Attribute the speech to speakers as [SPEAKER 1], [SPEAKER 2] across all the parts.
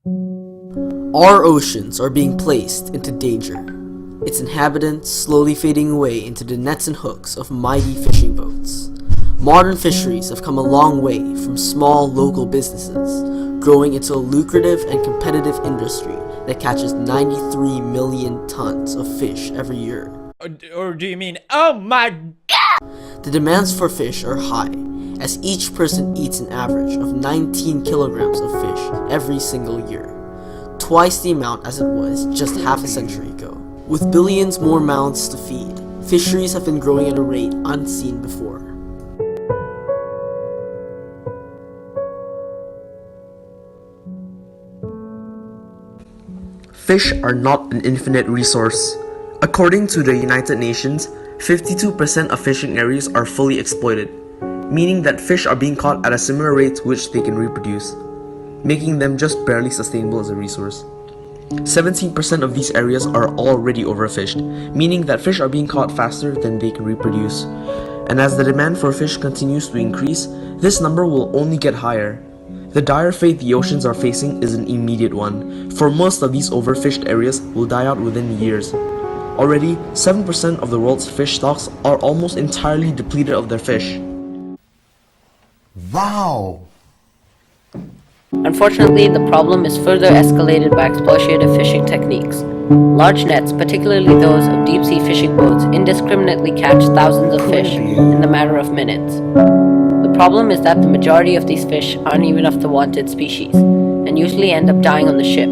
[SPEAKER 1] Our oceans are being placed into danger, its inhabitants slowly fading away into the nets and hooks of mighty fishing boats. Modern fisheries have come a long way from small local businesses, growing into a lucrative and competitive industry that catches 93 million tons of fish every year.
[SPEAKER 2] Or do you mean, oh my god?
[SPEAKER 1] The demands for fish are high, as each person eats an average of 19 kilograms of fish every single year, twice the amount as it was just half a century ago. With billions more mouths to feed, fisheries have been growing at a rate unseen before. Fish are not an infinite resource. According to the United Nations, 52% of fishing areas are fully exploited, meaning that fish are being caught at a similar rate to which they can reproduce, making them just barely sustainable as a resource. 17% of these areas are already overfished, meaning that fish are being caught faster than they can reproduce. And as the demand for fish continues to increase, this number will only get higher. The dire fate the oceans are facing is an immediate one, for most of these overfished areas will die out within years. Already, 7% of the world's fish stocks are almost entirely depleted of their fish.
[SPEAKER 3] Wow!
[SPEAKER 4] Unfortunately, the problem is further escalated by exploitative fishing techniques. Large nets, particularly those of deep-sea fishing boats, indiscriminately catch thousands of fish in the matter of minutes. The problem is that the majority of these fish aren't even of the wanted species, and usually end up dying on the ship.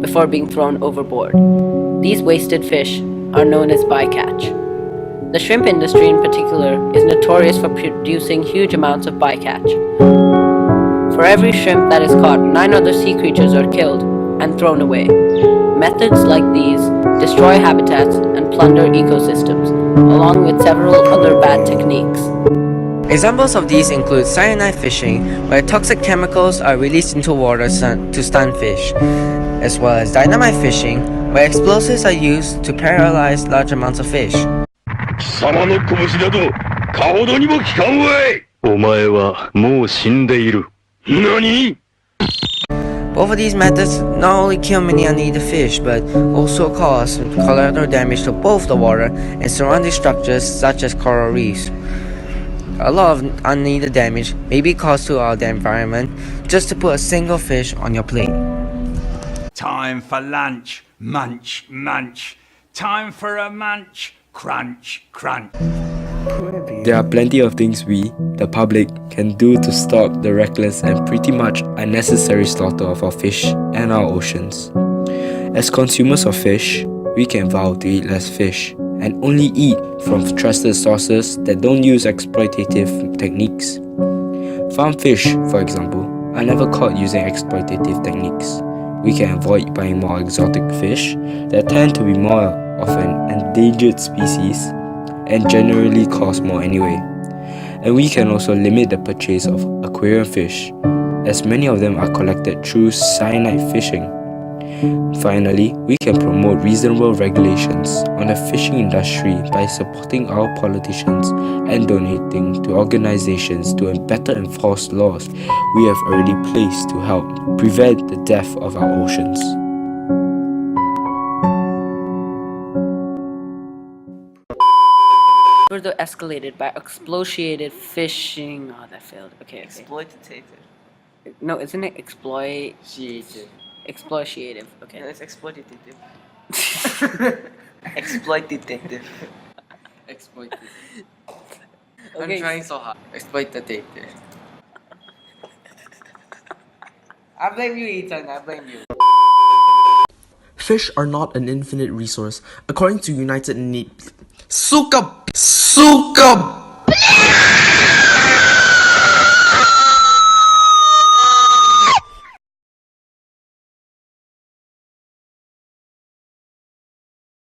[SPEAKER 4] Before being thrown overboard. These wasted fish are known as bycatch. The shrimp industry in particular is notorious for producing huge amounts of bycatch. For every shrimp that is caught, 9 other sea creatures are killed and thrown away. Methods like these destroy habitats and plunder ecosystems, along with several other bad techniques.
[SPEAKER 5] Examples of these include cyanide fishing, where toxic chemicals are released into water to stun fish, as well as dynamite fishing, where explosives are used to paralyze large amounts of fish. Both of these methods not only kill many unneeded fish, but also cause collateral damage to both the water and surrounding structures such as coral reefs. A lot of unneeded damage may be caused to the environment just to put a single fish on your plate.
[SPEAKER 2] Time for lunch, munch, munch. Time for a munch, crunch, crunch.
[SPEAKER 6] There are plenty of things we, the public, can do to stop the reckless and pretty much unnecessary slaughter of our fish and our oceans. As consumers of fish, we can vow to eat less fish and only eat from trusted sources that don't use exploitative techniques. Farm fish, for example, are never caught using exploitative techniques. We can avoid buying more exotic fish that tend to be more of an endangered species and generally cost more anyway. And we can also limit the purchase of aquarium fish, as many of them are collected through cyanide fishing. Finally, we can promote reasonable regulations on the fishing industry by supporting our politicians and donating to organizations to better enforce laws we have already placed to help prevent the death of our oceans.
[SPEAKER 4] Further escalated by exploitative fishing. Oh, that failed. Okay.
[SPEAKER 5] Exploitative.
[SPEAKER 4] No, isn't it exploitative? Exploitative. Okay.
[SPEAKER 5] No, it's exploitative. Exploitative.
[SPEAKER 4] Exploitative.
[SPEAKER 5] I'm trying so hard. Exploitative. I blame you, Ethan. I blame you.
[SPEAKER 1] Fish are not an infinite resource. According to United Nations, Suka